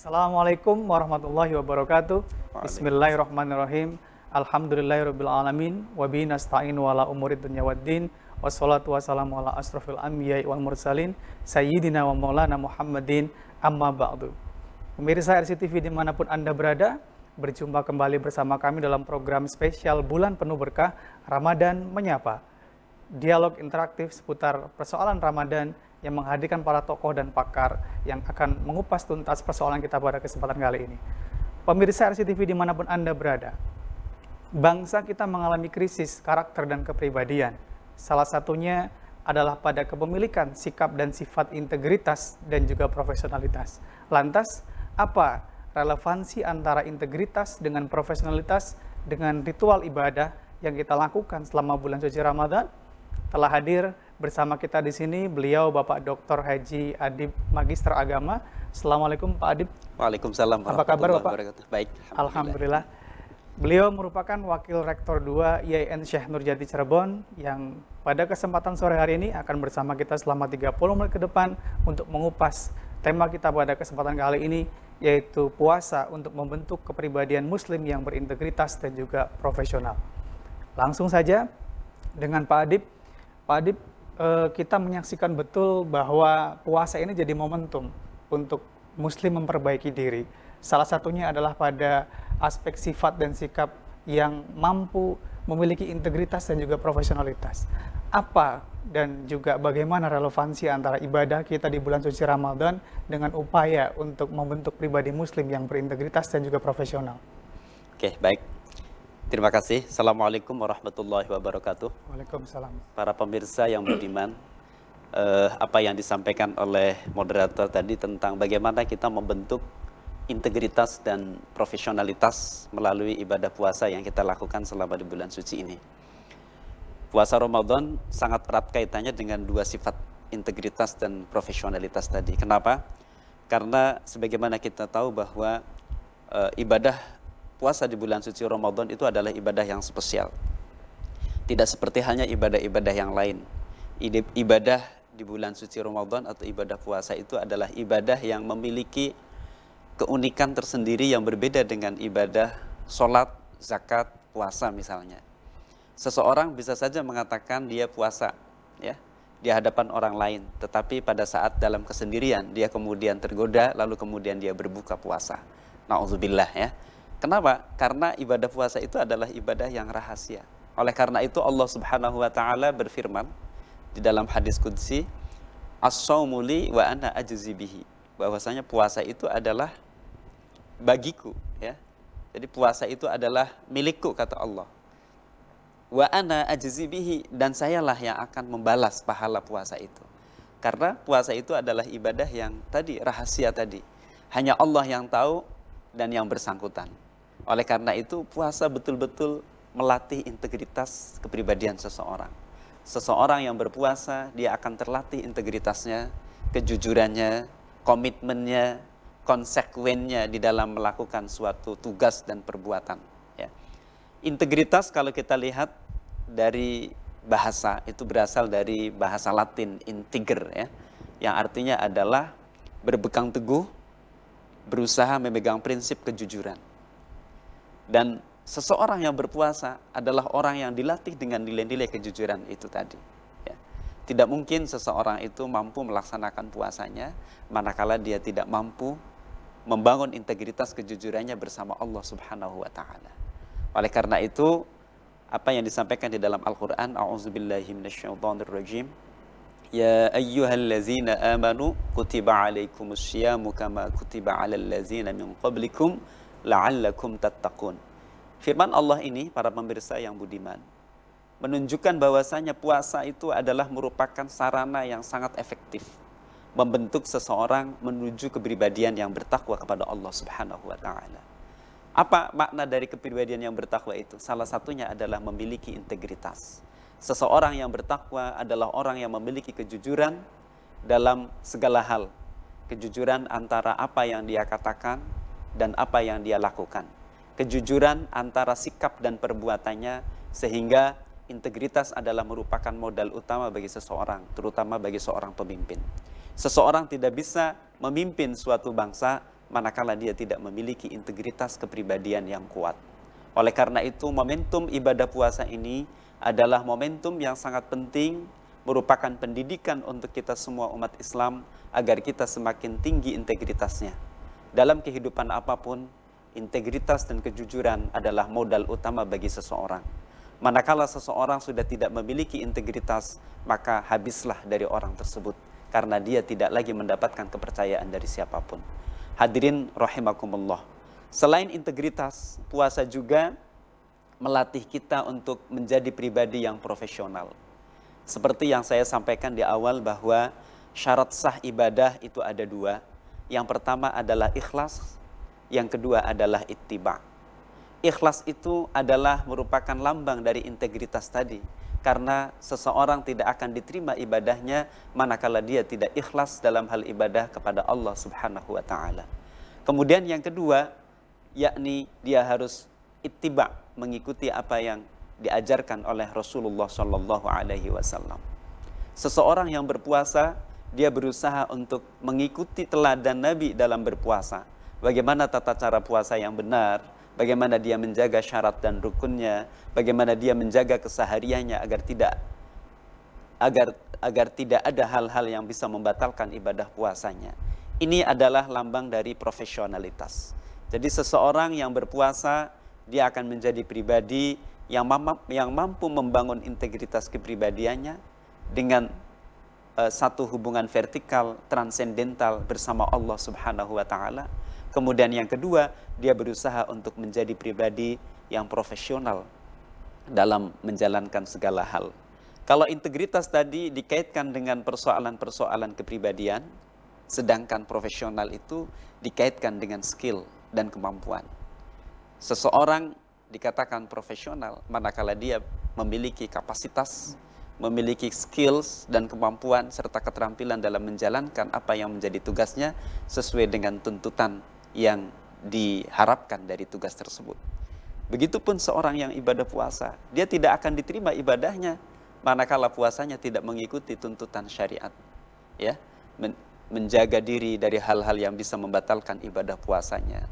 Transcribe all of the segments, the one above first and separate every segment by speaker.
Speaker 1: Assalamualaikum warahmatullahi wabarakatuh.
Speaker 2: Waalaikumsalam.
Speaker 1: Bismillahirrahmanirrahim. Alhamdulillahirabbil alamin wa bihi nasta'inu ala umuri dunya waddin. Wassalatu wassalamu ala asrofil anbiya'i wal mursalin sayyidina wa maulana Muhammadin amma ba'du. Pemirsa RCTV dimanapun Anda berada, berjumpa kembali bersama kami dalam program spesial bulan penuh berkah Ramadan Menyapa. Dialog interaktif seputar persoalan Ramadan yang menghadirkan para tokoh dan pakar yang akan mengupas tuntas persoalan kita pada kesempatan kali ini. Pemirsa RCTV dimanapun Anda berada, bangsa kita mengalami krisis karakter dan kepribadian. Salah satunya adalah pada kepemilikan sikap dan sifat integritas dan juga profesionalitas. Lantas, apa relevansi antara integritas dengan profesionalitas dengan ritual ibadah yang kita lakukan selama bulan suci Ramadan? Telah hadir bersama kita di sini beliau Bapak Dr. Haji Adib Magister Agama. Assalamualaikum Pak Adib.
Speaker 2: Waalaikumsalam.
Speaker 1: Apa kabar Bapak?
Speaker 2: Baik.
Speaker 1: Alhamdulillah. Beliau merupakan Wakil Rektor 2 IAIN Syekh Nurjati Cirebon yang pada kesempatan sore hari ini akan bersama kita selama 30 menit ke depan untuk mengupas tema kita pada kesempatan kali ini, yaitu puasa untuk membentuk kepribadian muslim yang berintegritas dan juga profesional. Langsung saja dengan Pak Adib. Pak Adib, kita menyaksikan betul bahwa puasa ini jadi momentum untuk muslim memperbaiki diri. Salah satunya adalah pada aspek sifat dan sikap yang mampu memiliki integritas dan juga profesionalitas. Apa dan juga bagaimana relevansi antara ibadah kita di bulan suci Ramadan dengan upaya untuk membentuk pribadi muslim yang berintegritas dan juga profesional?
Speaker 2: Oke, baik. Terima kasih. Assalamualaikum warahmatullahi wabarakatuh.
Speaker 1: Waalaikumsalam.
Speaker 2: Para pemirsa yang budiman, apa yang disampaikan oleh moderator tadi tentang bagaimana kita membentuk integritas dan profesionalitas melalui ibadah puasa yang kita lakukan selama di bulan suci ini. Puasa Ramadan sangat erat kaitannya dengan dua sifat integritas dan profesionalitas tadi. Kenapa? Karena sebagaimana kita tahu bahwa ibadah puasa di bulan suci Ramadan itu adalah ibadah yang spesial. Tidak seperti halnya ibadah-ibadah yang lain. Ibadah di bulan suci Ramadan atau ibadah puasa itu adalah ibadah yang memiliki keunikan tersendiri yang berbeda dengan ibadah sholat, zakat, puasa misalnya. Seseorang bisa saja mengatakan dia puasa ya, di hadapan orang lain, tetapi pada saat dalam kesendirian dia kemudian tergoda lalu kemudian dia berbuka puasa. Nauzubillah ya. Kenapa? Karena ibadah puasa itu adalah ibadah yang rahasia. Oleh karena itu Allah Subhanahu wa taala berfirman di dalam hadis qudsi, "As-shaumu li wa ana ajzi bihi." Bahwasanya puasa itu adalah bagiku ya. Jadi puasa itu adalah milikku kata Allah. Wa ana ajzi bihi, dan sayalah yang akan membalas pahala puasa itu. Karena puasa itu adalah ibadah yang tadi rahasia tadi. Hanya Allah yang tahu dan yang bersangkutan. Oleh karena itu puasa betul-betul melatih integritas kepribadian seseorang. Seseorang yang berpuasa dia akan terlatih integritasnya, kejujurannya, komitmennya, konsekuennya di dalam melakukan suatu tugas dan perbuatan. Ya. Integritas kalau kita lihat dari bahasa itu berasal dari bahasa Latin integer ya, yang artinya adalah berpegang teguh, berusaha memegang prinsip kejujuran. Dan seseorang yang berpuasa adalah orang yang dilatih dengan nilai-nilai kejujuran itu tadi. Ya. Tidak mungkin seseorang itu mampu melaksanakan puasanya manakala dia tidak mampu membangun integritas kejujurannya bersama Allah Subhanahu wa taala. Oleh karena itu, apa yang disampaikan di dalam Al-Qur'an, a'udzubillahi minasyaitonirrajim. Ya ayyuhallazina amanu kutiba alaikumusyiyamu kama kutiba alal ladzina min qablikum la'allakum tattaqun. Firman Allah ini, para pemirsa yang budiman, menunjukkan bahwasanya puasa itu adalah merupakan sarana yang sangat efektif membentuk seseorang menuju kepribadian yang bertakwa kepada Allah Subhanahu wa taala. Apa makna dari kepribadian yang bertakwa itu? Salah satunya adalah memiliki integritas. Seseorang yang bertakwa adalah orang yang memiliki kejujuran dalam segala hal. Kejujuran antara apa yang dia katakan dan apa yang dia lakukan. Kejujuran antara sikap dan perbuatannya, sehingga integritas adalah merupakan modal utama bagi seseorang, terutama bagi seorang pemimpin. Seseorang tidak bisa memimpin suatu bangsa manakala dia tidak memiliki integritas kepribadian yang kuat. Oleh karena itu, momentum ibadah puasa ini adalah momentum yang sangat penting, merupakan pendidikan untuk kita semua umat Islam agar kita semakin tinggi integritasnya. Dalam kehidupan apapun, integritas dan kejujuran adalah modal utama bagi seseorang. Manakala seseorang sudah tidak memiliki integritas, maka habislah dari orang tersebut, karena dia tidak lagi mendapatkan kepercayaan dari siapapun. Hadirin rahimakumullah. Selain integritas, puasa juga melatih kita untuk menjadi pribadi yang profesional. Seperti yang saya sampaikan di awal bahwa syarat sah ibadah itu ada dua. Yang pertama adalah ikhlas, yang kedua adalah ittiba'. Ikhlas itu adalah merupakan lambang dari integritas tadi. Karena seseorang tidak akan diterima ibadahnya manakala dia tidak ikhlas dalam hal ibadah kepada Allah Subhanahu wa ta'ala. Kemudian yang kedua, yakni dia harus ittiba', mengikuti apa yang diajarkan oleh Rasulullah Shallallahu Alaihi Wasallam. Seseorang yang berpuasa, dia berusaha untuk mengikuti teladan Nabi dalam berpuasa. Bagaimana tata cara puasa yang benar, bagaimana dia menjaga syarat dan rukunnya, bagaimana dia menjaga kesehariannya agar tidak ada hal-hal yang bisa membatalkan ibadah puasanya. Ini adalah lambang dari profesionalitas. Jadi seseorang yang berpuasa, dia akan menjadi pribadi yang mampu membangun integritas kepribadiannya dengan satu hubungan vertikal, transendental bersama Allah Subhanahu wa ta'ala. Kemudian yang kedua, dia berusaha untuk menjadi pribadi yang profesional dalam menjalankan segala hal. Kalau integritas tadi dikaitkan dengan persoalan-persoalan kepribadian, sedangkan profesional itu dikaitkan dengan skill dan kemampuan. Seseorang dikatakan profesional manakala dia memiliki kapasitas, memiliki skills dan kemampuan serta keterampilan dalam menjalankan apa yang menjadi tugasnya sesuai dengan tuntutan yang diharapkan dari tugas tersebut. Begitupun seorang yang ibadah puasa, dia tidak akan diterima ibadahnya manakala puasanya tidak mengikuti tuntutan syariat. Ya, menjaga diri dari hal-hal yang bisa membatalkan ibadah puasanya,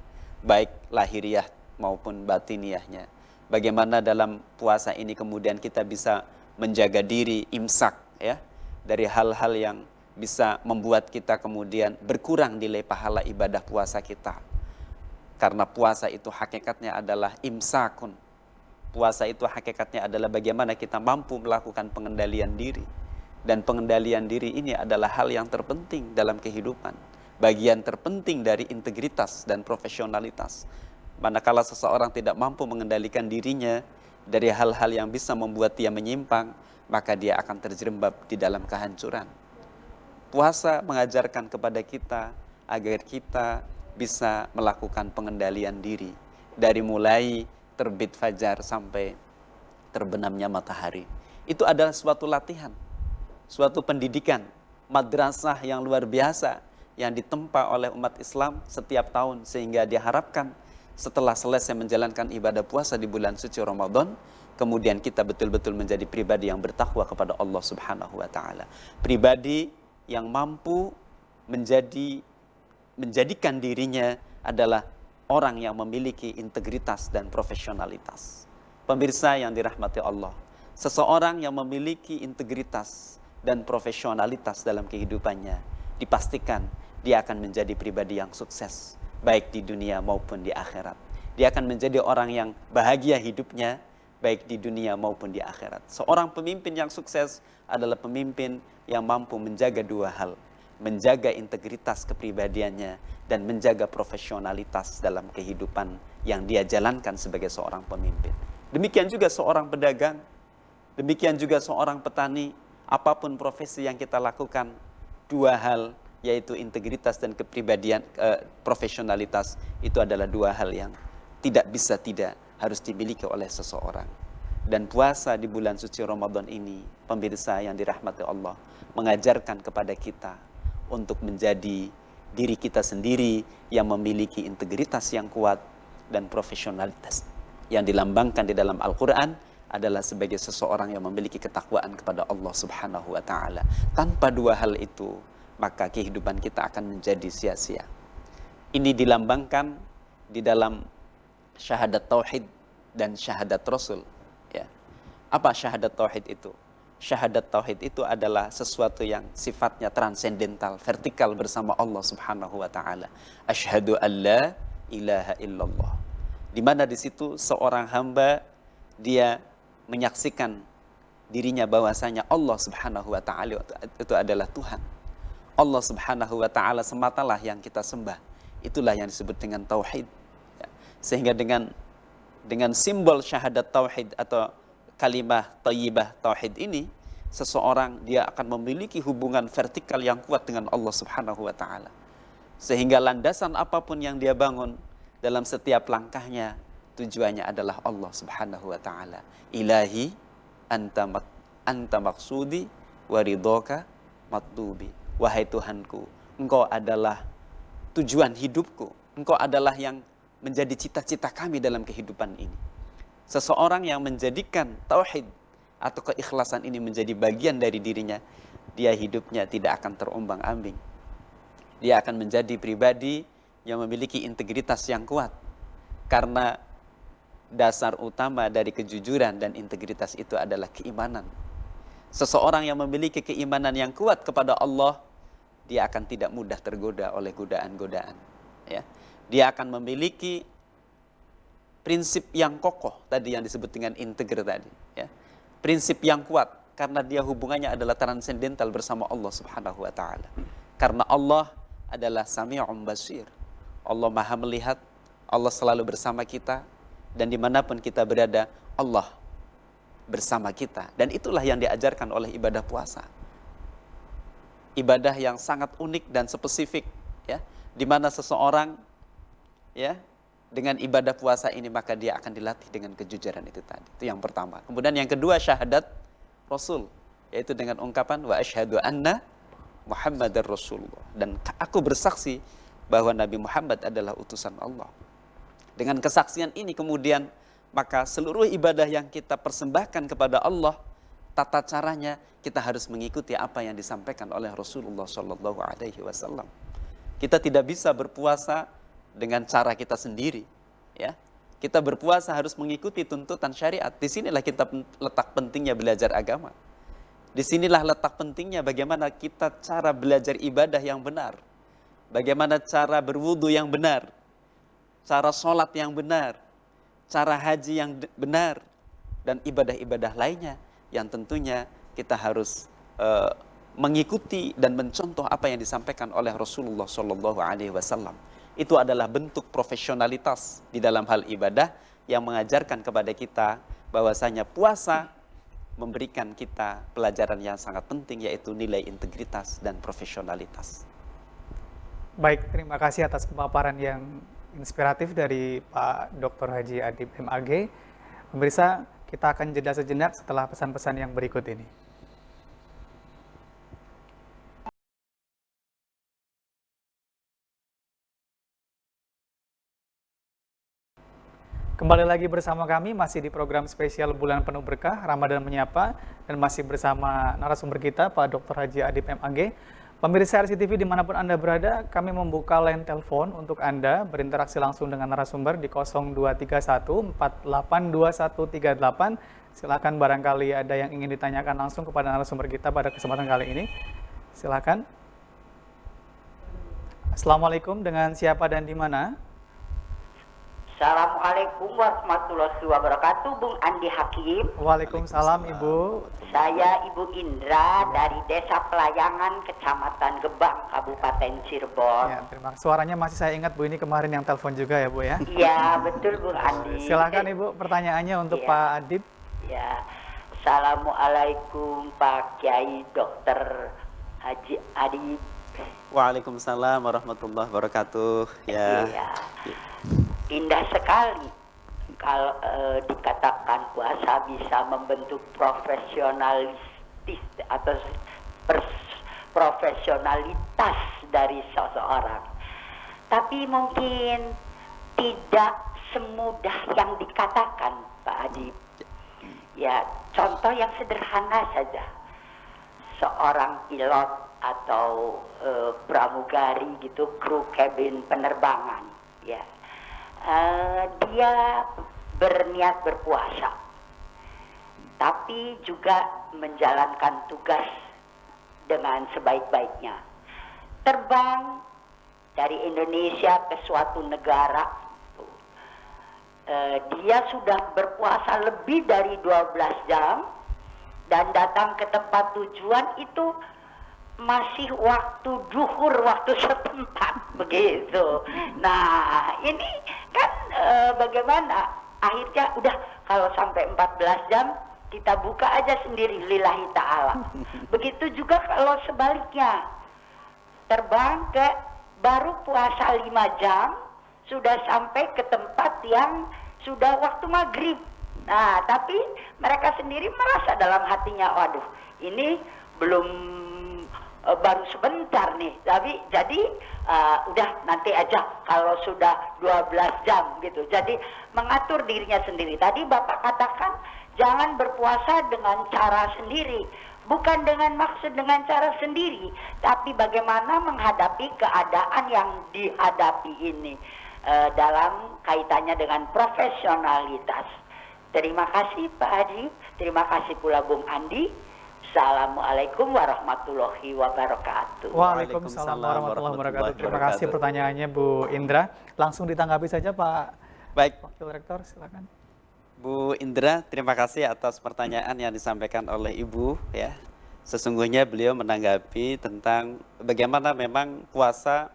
Speaker 2: baik lahiriah maupun batiniahnya. Bagaimana dalam puasa ini kemudian kita bisa menjaga diri imsak, ya, dari hal-hal yang bisa membuat kita kemudian berkurang nilai pahala ibadah puasa kita. Karena puasa itu hakikatnya adalah imsakun. Puasa itu hakikatnya adalah bagaimana kita mampu melakukan pengendalian diri. Dan pengendalian diri ini adalah hal yang terpenting dalam kehidupan. Bagian terpenting dari integritas dan profesionalitas. Manakala seseorang tidak mampu mengendalikan dirinya dari hal-hal yang bisa membuat dia menyimpang, maka dia akan terjerembab di dalam kehancuran. Puasa mengajarkan kepada kita agar kita bisa melakukan pengendalian diri dari mulai terbit fajar sampai terbenamnya matahari. Itu adalah suatu latihan, suatu pendidikan, madrasah yang luar biasa yang ditempa oleh umat Islam setiap tahun, sehingga diharapkan setelah selesai menjalankan ibadah puasa di bulan suci Ramadan, kemudian kita betul-betul menjadi pribadi yang bertakwa kepada Allah Subhanahu wa ta'ala. Pribadi yang mampu menjadikan dirinya adalah orang yang memiliki integritas dan profesionalitas. Pemirsa yang dirahmati Allah, seseorang yang memiliki integritas dan profesionalitas dalam kehidupannya, dipastikan dia akan menjadi pribadi yang sukses, baik di dunia maupun di akhirat. Dia akan menjadi orang yang bahagia hidupnya, baik di dunia maupun di akhirat. Seorang pemimpin yang sukses adalah pemimpin yang mampu menjaga dua hal, menjaga integritas kepribadiannya dan menjaga profesionalitas dalam kehidupan yang dia jalankan sebagai seorang pemimpin. Demikian juga seorang pedagang, demikian juga seorang petani, apapun profesi yang kita lakukan, dua hal, yaitu integritas dan kepribadian, profesionalitas, itu adalah dua hal yang tidak bisa tidak harus dimiliki oleh seseorang. Dan puasa di bulan suci Ramadan ini, pemirsa yang dirahmati Allah, mengajarkan kepada kita untuk menjadi diri kita sendiri yang memiliki integritas yang kuat dan profesionalitas yang dilambangkan di dalam Al-Quran adalah sebagai seseorang yang memiliki ketakwaan kepada Allah Subhanahu wa ta'ala. Tanpa dua hal itu, maka kehidupan kita akan menjadi sia-sia. Ini dilambangkan di dalam syahadat tauhid dan syahadat rasul, ya. Apa syahadat tauhid itu? Syahadat tauhid itu adalah sesuatu yang sifatnya transendental, vertikal bersama Allah Subhanahu wa taala. Asyhadu an la ilaha illallah. Di mana di situ seorang hamba dia menyaksikan dirinya bahwasanya Allah Subhanahu wa taala itu adalah Tuhan. Allah Subhanahu wa taala sematalah yang kita sembah. Itulah yang disebut dengan tauhid. Ya. Sehingga dengan simbol syahadat tauhid atau kalimah thayyibah tauhid ini, seseorang dia akan memiliki hubungan vertikal yang kuat dengan Allah Subhanahu wa taala. Sehingga landasan apapun yang dia bangun dalam setiap langkahnya tujuannya adalah Allah Subhanahu wa taala. Ilahi anta maksudi wa ridhoka matlubi. Wahai Tuhanku, Engkau adalah tujuan hidupku. Engkau adalah yang menjadi cita-cita kami dalam kehidupan ini. Seseorang yang menjadikan tauhid atau keikhlasan ini menjadi bagian dari dirinya, dia hidupnya tidak akan terombang-ambing. Dia akan menjadi pribadi yang memiliki integritas yang kuat. Karena dasar utama dari kejujuran dan integritas itu adalah keimanan. Seseorang yang memiliki keimanan yang kuat kepada Allah, dia akan tidak mudah tergoda oleh godaan-godaan. Ya. Dia akan memiliki prinsip yang kokoh tadi yang disebut dengan integritas tadi, ya. Prinsip yang kuat karena dia hubungannya adalah transendental bersama Allah Subhanahu wa taala. Karena Allah adalah Sami'un Basir. Allah Maha melihat, Allah selalu bersama kita, dan dimanapun kita berada, Allah bersama kita. Dan itulah yang diajarkan oleh ibadah puasa. Ibadah yang sangat unik dan spesifik, ya, di mana seseorang, ya, dengan ibadah puasa ini maka dia akan dilatih dengan kejujuran itu tadi. Itu yang pertama. Kemudian yang kedua syahadat Rasul, yaitu dengan ungkapan wa asyhadu anna Muhammadar Rasulullah, dan aku bersaksi bahwa Nabi Muhammad adalah utusan Allah. Dengan kesaksian ini kemudian maka seluruh ibadah yang kita persembahkan kepada Allah, tata caranya kita harus mengikuti apa yang disampaikan oleh Rasulullah Shallallahu Alaihi Wasallam. Kita tidak bisa berpuasa dengan cara kita sendiri, ya. Kita berpuasa harus mengikuti tuntutan syariat. Disinilah kita letak pentingnya belajar agama. Disinilah letak pentingnya bagaimana kita cara belajar ibadah yang benar, bagaimana cara berwudu yang benar, cara sholat yang benar, cara haji yang benar, dan ibadah-ibadah lainnya yang tentunya kita harus mengikuti dan mencontoh apa yang disampaikan oleh Rasulullah Shallallahu Alaihi Wasallam. Itu adalah bentuk profesionalitas di dalam hal ibadah yang mengajarkan kepada kita bahwasanya puasa memberikan kita pelajaran yang sangat penting, yaitu nilai integritas dan profesionalitas.
Speaker 1: Baik, terima kasih atas pemaparan yang inspiratif dari Pak Dr. Haji Adib MAG. Pemirsa, kita akan jeda sejenak setelah pesan-pesan yang berikut ini. Kembali lagi bersama kami, masih di program spesial Bulan Penuh Berkah, Ramadan Menyapa, dan masih bersama narasumber kita, Pak Dr. Haji Adib MAG. Pemirsa RCTV dimanapun Anda berada, kami membuka line telepon untuk Anda berinteraksi langsung dengan narasumber di 0231 482138. Silakan barangkali ada yang ingin ditanyakan langsung kepada narasumber kita pada kesempatan kali ini. Silakan. Assalamualaikum, dengan siapa dan di mana?
Speaker 3: Assalamualaikum warahmatullahi wabarakatuh, Bung Andi Hakim.
Speaker 1: Waalaikumsalam, Ibu.
Speaker 3: Saya Ibu Indra dari Desa Pelayangan, Kecamatan Gebang, Kabupaten Cirebon.
Speaker 1: Ya, terima kasih. Suaranya masih saya ingat, Bu, ini kemarin yang telepon juga ya, Bu, ya?
Speaker 3: Iya, betul, Bung Andi.
Speaker 1: Silakan, Ibu, pertanyaannya untuk
Speaker 3: Ya.
Speaker 1: Pak Adib.
Speaker 3: Ya, Assalamualaikum Pak Kiai Dr. Haji Adib.
Speaker 2: Waalaikumsalam warahmatullahi wabarakatuh. Ya.
Speaker 3: Iya. Indah sekali kalau dikatakan puasa bisa membentuk profesionalistis atau profesionalitas dari seseorang. Tapi mungkin tidak semudah yang dikatakan, Pak Adib. Ya, contoh yang sederhana saja. Seorang pilot atau pramugari gitu, kru kabin penerbangan, ya. Dia berniat berpuasa, tapi juga menjalankan tugas dengan sebaik-baiknya. Terbang dari Indonesia ke suatu negara, dia sudah berpuasa lebih dari 12 jam dan datang ke tempat tujuan itu masih waktu duhur, waktu setempat begitu. Nah ini kan bagaimana akhirnya udah kalau sampai 14 jam kita buka aja sendiri lillahi ta'ala. Begitu juga kalau sebaliknya, terbang ke baru puasa 5 jam sudah sampai ke tempat yang sudah waktu maghrib. Nah tapi mereka sendiri merasa dalam hatinya, waduh ini belum baru sebentar nih, tapi jadi udah nanti aja kalau sudah 12 jam gitu. Jadi mengatur dirinya sendiri. Tadi Bapak katakan jangan berpuasa dengan cara sendiri, bukan dengan maksud dengan cara sendiri, tapi bagaimana menghadapi keadaan yang dihadapi ini dalam kaitannya dengan profesionalitas. Terima kasih Pak Haji, terima kasih pula Bung Andi. Assalamualaikum warahmatullahi wabarakatuh.
Speaker 1: Waalaikumsalam warahmatullahi wabarakatuh. Terima kasih pertanyaannya Bu Indra. Langsung ditanggapi saja Pak.
Speaker 2: Baik,
Speaker 1: Wakil Rektor, silakan.
Speaker 2: Bu Indra, terima kasih atas pertanyaan yang disampaikan oleh Ibu ya. Sesungguhnya beliau menanggapi tentang bagaimana memang puasa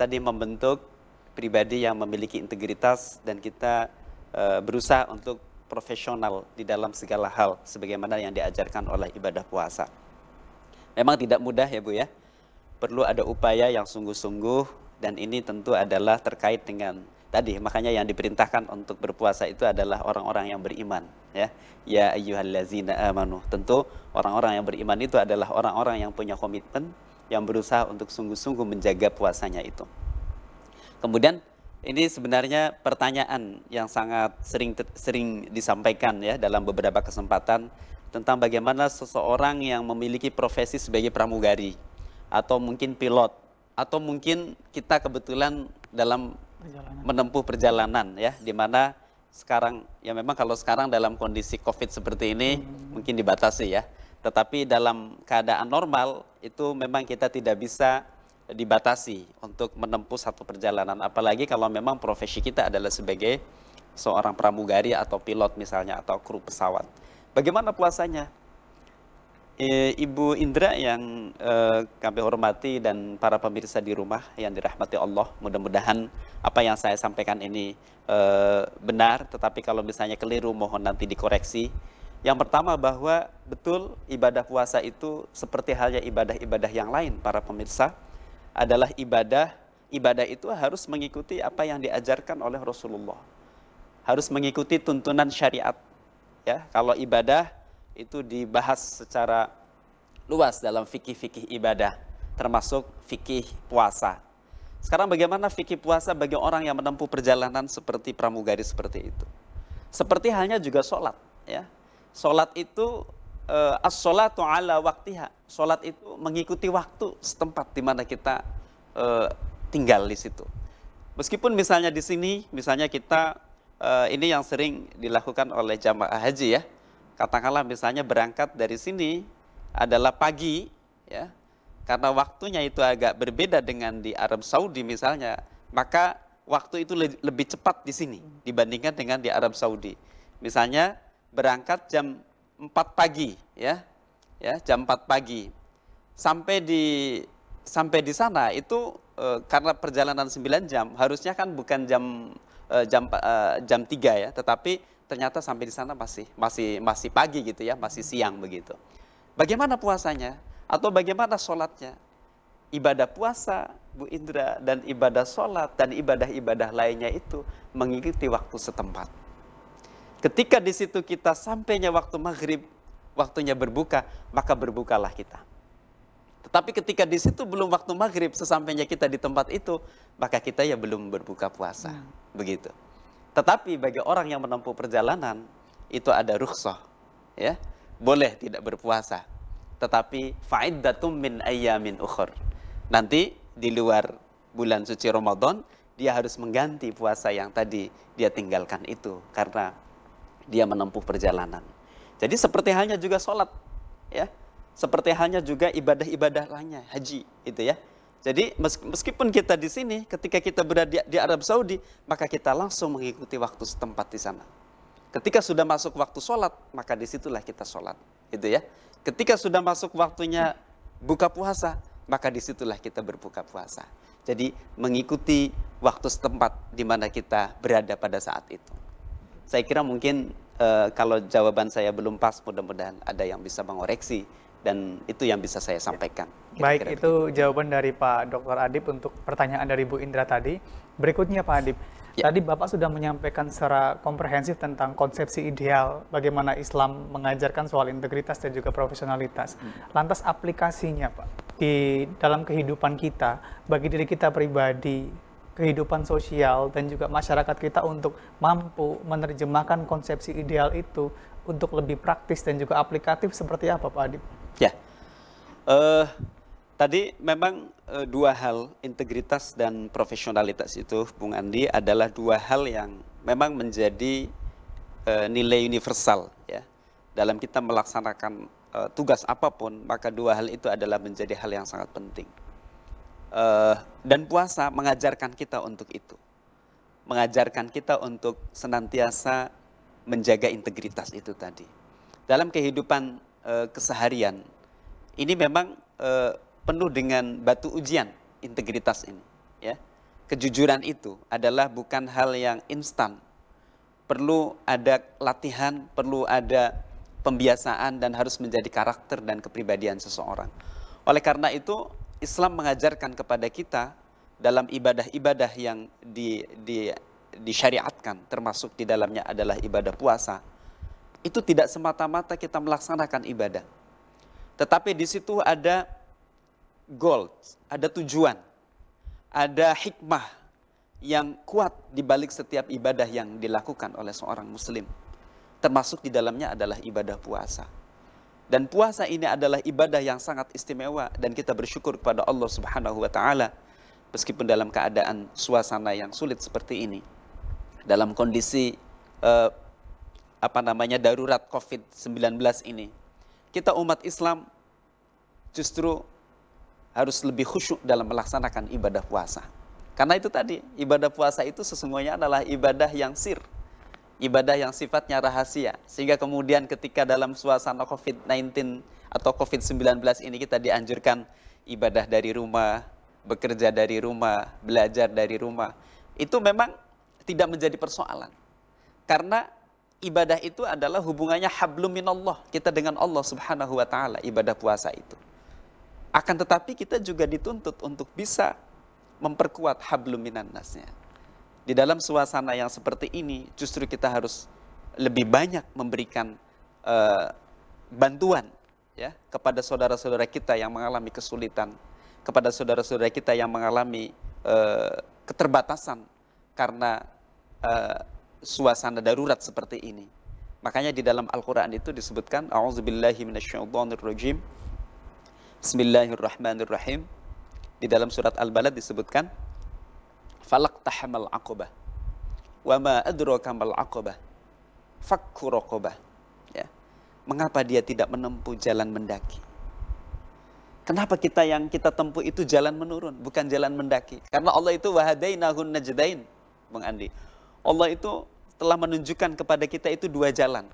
Speaker 2: tadi membentuk pribadi yang memiliki integritas dan kita berusaha untuk profesional di dalam segala hal sebagaimana yang diajarkan oleh ibadah puasa. Memang tidak mudah ya Bu ya. Perlu ada upaya yang sungguh-sungguh dan ini tentu adalah terkait dengan tadi, makanya yang diperintahkan untuk berpuasa itu adalah orang-orang yang beriman ya. Ya ayyuhallazina amanu. Tentu orang-orang yang beriman itu adalah orang-orang yang punya komitmen, yang berusaha untuk sungguh-sungguh menjaga puasanya itu. Kemudian ini sebenarnya pertanyaan yang sangat sering disampaikan ya dalam beberapa kesempatan tentang bagaimana seseorang yang memiliki profesi sebagai pramugari atau mungkin pilot atau mungkin kita kebetulan dalam menempuh perjalanan ya, di mana sekarang ya memang kalau sekarang dalam kondisi Covid seperti ini mungkin dibatasi ya, tetapi dalam keadaan normal itu memang kita tidak bisa dibatasi untuk menempuh satu perjalanan, apalagi kalau memang profesi kita adalah sebagai seorang pramugari atau pilot misalnya atau kru pesawat. Bagaimana puasanya? Ibu Indra yang kami hormati dan para pemirsa di rumah yang dirahmati Allah, mudah-mudahan apa yang saya sampaikan ini benar, tetapi kalau misalnya keliru mohon nanti dikoreksi. Yang pertama bahwa betul ibadah puasa itu seperti halnya ibadah-ibadah yang lain para pemirsa, adalah ibadah itu harus mengikuti apa yang diajarkan oleh Rasulullah, harus mengikuti tuntunan syariat ya. Kalau ibadah itu dibahas secara luas dalam fikih-fikih ibadah, termasuk fikih puasa. Sekarang bagaimana fikih puasa bagi orang yang menempuh perjalanan seperti pramugari seperti itu? Seperti halnya juga sholat ya. Sholat itu as-sholatu ala waktiha. Sholat itu mengikuti waktu setempat di mana kita tinggal di situ. Meskipun misalnya di sini, misalnya kita ini yang sering dilakukan oleh jamaah haji ya. Katakanlah misalnya berangkat dari sini adalah pagi ya. Karena waktunya itu agak berbeda dengan di Arab Saudi misalnya, maka waktu itu lebih cepat di sini dibandingkan dengan di Arab Saudi. Misalnya berangkat jam 4 pagi ya, jam 4 pagi sampai di sana itu karena perjalanan 9 jam harusnya kan bukan jam 3 ya, tetapi ternyata sampai di sana masih pagi gitu ya, masih siang begitu. Bagaimana puasanya atau bagaimana sholatnya? Ibadah puasa Bu Indra dan ibadah sholat dan ibadah-ibadah lainnya itu mengikuti waktu setempat. Ketika di situ kita sampainya waktu maghrib, waktunya berbuka, maka berbukalah kita. Tetapi ketika di situ belum waktu maghrib, sesampainya kita di tempat itu, maka kita ya belum berbuka puasa. Begitu. Tetapi bagi orang yang menempuh perjalanan, itu ada rukhsah. Ya, boleh tidak berpuasa. tetapi fa'iddatum min ayyamin ukhur. Nanti di luar bulan suci Ramadan dia harus mengganti puasa yang tadi dia tinggalkan itu karena dia menempuh perjalanan. Jadi seperti halnya juga sholat, ya, seperti halnya juga ibadah-ibadah lainnya, haji, itu ya. Jadi meskipun kita di sini, ketika kita berada di Arab Saudi, maka kita langsung mengikuti waktu setempat di sana. Ketika sudah masuk waktu sholat, maka disitulah kita sholat, itu ya. Ketika sudah masuk waktunya buka puasa, maka disitulah kita berbuka puasa. Jadi mengikuti waktu setempat di mana kita berada pada saat itu. Saya kira mungkin kalau jawaban saya belum pas, mudah-mudahan ada yang bisa mengoreksi dan itu yang bisa saya sampaikan.
Speaker 1: Baik, itu jawaban dari Pak Dr. Adib untuk pertanyaan dari Bu Indra tadi. Berikutnya Pak Adib, tadi Bapak sudah menyampaikan secara komprehensif tentang konsepsi ideal bagaimana Islam mengajarkan soal integritas dan juga profesionalitas. Lantas aplikasinya Pak di dalam kehidupan kita, bagi diri kita pribadi, kehidupan sosial dan juga masyarakat kita untuk mampu menerjemahkan konsepsi ideal itu untuk lebih praktis dan juga aplikatif seperti apa Pak Adib?
Speaker 2: Ya, tadi memang dua hal, integritas dan profesionalitas itu, Bung Andi, adalah dua hal yang memang menjadi nilai universal ya. Dalam kita melaksanakan tugas apapun, maka dua hal itu adalah menjadi hal yang sangat penting. Dan puasa mengajarkan kita untuk itu. Mengajarkan kita untuk senantiasa menjaga integritas itu tadi. Dalam kehidupan keseharian, ini memang penuh dengan batu ujian integritas ini. Ya. Kejujuran itu adalah bukan hal yang instan. Perlu ada latihan, perlu ada pembiasaan dan harus menjadi karakter dan kepribadian seseorang. Oleh karena itu, Islam mengajarkan kepada kita dalam ibadah-ibadah yang disyariatkan, termasuk di dalamnya adalah ibadah puasa. Itu tidak semata-mata kita melaksanakan ibadah. Tetapi di situ ada goal, ada tujuan, ada hikmah yang kuat di balik setiap ibadah yang dilakukan oleh seorang muslim. Termasuk di dalamnya adalah ibadah puasa. Dan puasa ini adalah ibadah yang sangat istimewa dan kita bersyukur kepada Allah Subhanahu wa taala meskipun dalam keadaan suasana yang sulit seperti ini. Dalam kondisi darurat Covid-19 ini, kita umat Islam justru harus lebih khusyuk dalam melaksanakan ibadah puasa. Karena itu tadi, ibadah puasa itu sesungguhnya adalah ibadah yang sir, ibadah yang sifatnya rahasia. Sehingga kemudian ketika dalam suasana Covid-19 atau Covid-19 ini kita dianjurkan ibadah dari rumah, bekerja dari rumah, belajar dari rumah. Itu memang tidak menjadi persoalan. Karena ibadah itu adalah hubungannya hablum minallah, kita dengan Allah Subhanahu wa taala, ibadah puasa itu. Akan tetapi kita juga dituntut untuk bisa memperkuat hablum minannasnya. Di dalam suasana yang seperti ini, justru kita harus lebih banyak memberikan bantuan ya kepada saudara-saudara kita yang mengalami kesulitan, kepada saudara-saudara kita yang mengalami keterbatasan karena suasana darurat seperti ini. Makanya di dalam Al-Quran itu disebutkan, A'udzubillahi minasyaitonirrajim, Bismillahirrahmanirrahim. Di dalam surat Al-Balad disebutkan, Falaqtahamal aqabah, wa ma adraka mal aqabah, fakku raqabah. Ya. Mengapa dia tidak menempuh jalan mendaki? Kenapa yang kita tempuh itu jalan menurun, bukan jalan mendaki? Karena Allah itu wahadainahun najdain, Bang Andi. Allah itu telah menunjukkan kepada kita itu dua jalan.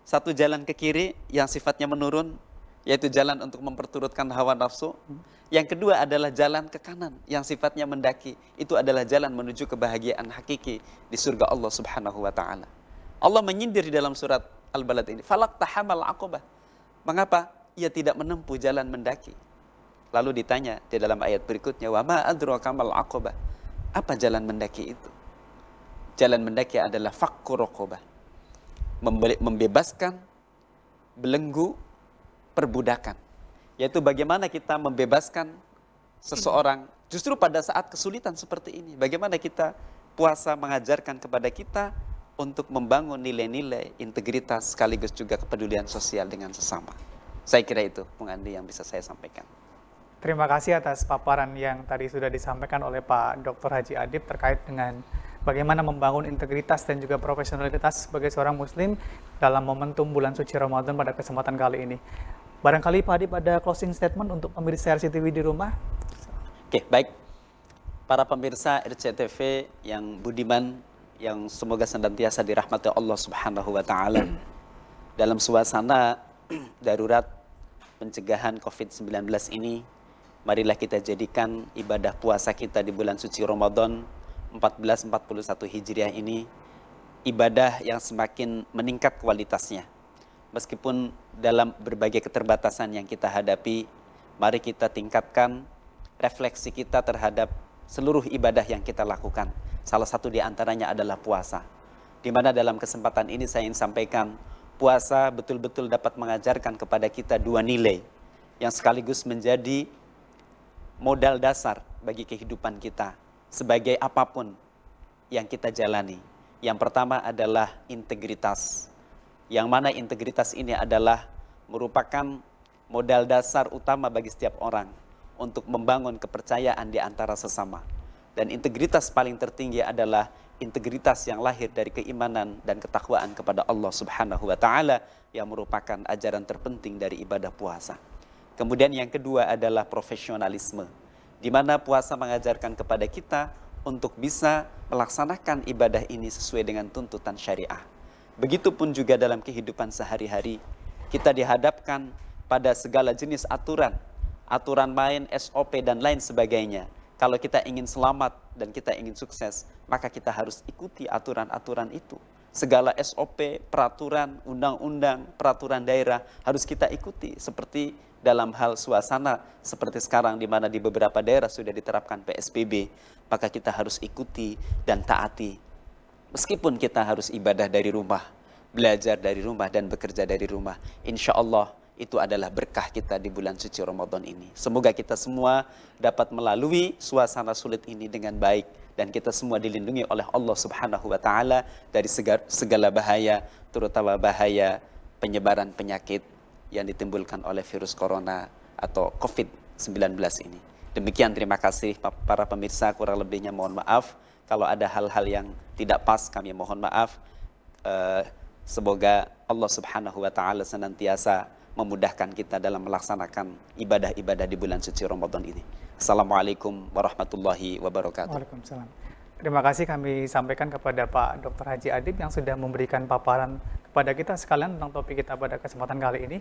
Speaker 2: Satu jalan ke kiri yang sifatnya menurun, yaitu jalan untuk memperturutkan hawa nafsu. Yang kedua adalah jalan ke kanan yang sifatnya mendaki. Itu adalah jalan menuju kebahagiaan hakiki di surga Allah Subhanahu wa taala. Allah menyindir di dalam surat Al-Balad ini, falaqtahamal aqabah. Mengapa ia tidak menempuh jalan mendaki? Lalu ditanya di dalam ayat berikutnya, wa ma adraka mal aqabah. Apa jalan mendaki itu? Jalan mendaki adalah fakku raqabah. Membebaskan belenggu perbudakan. Yaitu bagaimana kita membebaskan seseorang justru pada saat kesulitan seperti ini. Bagaimana kita puasa mengajarkan kepada kita untuk membangun nilai-nilai integritas sekaligus juga kepedulian sosial dengan sesama. Saya kira itu, Bung Andi, yang bisa saya sampaikan.
Speaker 1: Terima kasih atas paparan yang tadi sudah disampaikan oleh Pak Dr. Haji Adib terkait dengan bagaimana membangun integritas dan juga profesionalitas sebagai seorang muslim dalam momentum bulan suci Ramadan pada kesempatan kali ini. Barangkali Pak Adib ada closing statement untuk pemirsa RCTV di rumah?
Speaker 2: Oke, baik. Para pemirsa RCTV yang budiman, yang semoga senantiasa dirahmati Allah Subhanahu wa taala. Dalam suasana darurat pencegahan COVID-19 ini, marilah kita jadikan ibadah puasa kita di bulan suci Ramadan 1441 Hijriah ini ibadah yang semakin meningkat kualitasnya. Meskipun dalam berbagai keterbatasan yang kita hadapi, mari kita tingkatkan refleksi kita terhadap seluruh ibadah yang kita lakukan. Salah satu di antaranya adalah puasa. Di mana dalam kesempatan ini saya ingin sampaikan, puasa betul-betul dapat mengajarkan kepada kita dua nilai yang sekaligus menjadi modal dasar bagi kehidupan kita sebagai apapun yang kita jalani. Yang pertama adalah integritas. Yang mana integritas ini adalah merupakan modal dasar utama bagi setiap orang untuk membangun kepercayaan di antara sesama. Dan integritas paling tertinggi adalah integritas yang lahir dari keimanan dan ketakwaan kepada Allah Subhanahu wa taala yang merupakan ajaran terpenting dari ibadah puasa. Kemudian yang kedua adalah profesionalisme, di mana puasa mengajarkan kepada kita untuk bisa melaksanakan ibadah ini sesuai dengan tuntutan syariah. Begitupun juga dalam kehidupan sehari-hari, kita dihadapkan pada segala jenis aturan main, SOP dan lain sebagainya. Kalau kita ingin selamat dan kita ingin sukses, maka kita harus ikuti aturan-aturan itu. Segala SOP, peraturan, undang-undang, peraturan daerah harus kita ikuti. Seperti dalam hal suasana seperti sekarang di mana di beberapa daerah sudah diterapkan PSBB, maka kita harus ikuti dan taati. Meskipun kita harus ibadah dari rumah, belajar dari rumah dan bekerja dari rumah, insya Allah itu adalah berkah kita di bulan suci Ramadan ini. Semoga kita semua dapat melalui suasana sulit ini dengan baik dan kita semua dilindungi oleh Allah Subhanahu wa taala dari segala bahaya, terutama bahaya penyebaran penyakit yang ditimbulkan oleh virus corona atau COVID-19 ini. Demikian, terima kasih para pemirsa, kurang lebihnya mohon maaf. Kalau ada hal-hal yang tidak pas, kami mohon maaf. Semoga Allah Subhanahu wa taala senantiasa memudahkan kita dalam melaksanakan ibadah-ibadah di bulan suci Ramadan ini. Assalamualaikum warahmatullahi wabarakatuh.
Speaker 1: Waalaikumsalam. Terima kasih kami sampaikan kepada Pak Dr. Haji Adib yang sudah memberikan paparan kepada kita sekalian tentang topik kita pada kesempatan kali ini.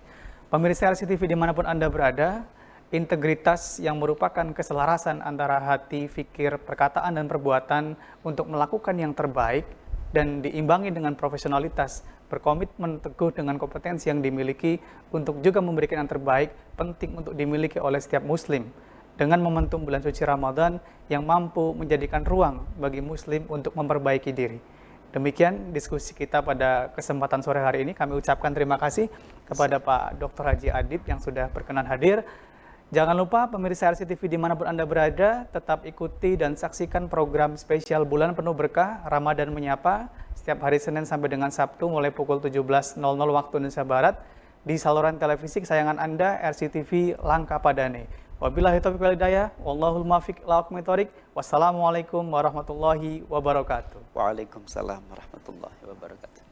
Speaker 1: Pemirsa RCTV dimanapun Anda berada, integritas yang merupakan keselarasan antara hati, fikir, perkataan, dan perbuatan untuk melakukan yang terbaik dan diimbangi dengan profesionalitas, berkomitmen teguh dengan kompetensi yang dimiliki untuk juga memberikan yang terbaik, penting untuk dimiliki oleh setiap muslim. Dengan momentum bulan suci Ramadan yang mampu menjadikan ruang bagi muslim untuk memperbaiki diri. Demikian diskusi kita pada kesempatan sore hari ini. Kami ucapkan terima kasih kepada Pak Dr. Haji Adib yang sudah berkenan hadir. Jangan lupa pemirsa RCTV dimanapun Anda berada, tetap ikuti dan saksikan program spesial Bulan Penuh Berkah Ramadan Menyapa setiap hari Senin sampai dengan Sabtu mulai pukul 17.00 waktu Indonesia Barat di saluran televisi kesayangan Anda RCTV Langka Padane. Wabillahi taufiq wal hidayah, wallahul muwaffiq ila aqwamit thoriq. Wassalamualaikum warahmatullahi wabarakatuh.
Speaker 2: Waalaikumsalam warahmatullahi wabarakatuh.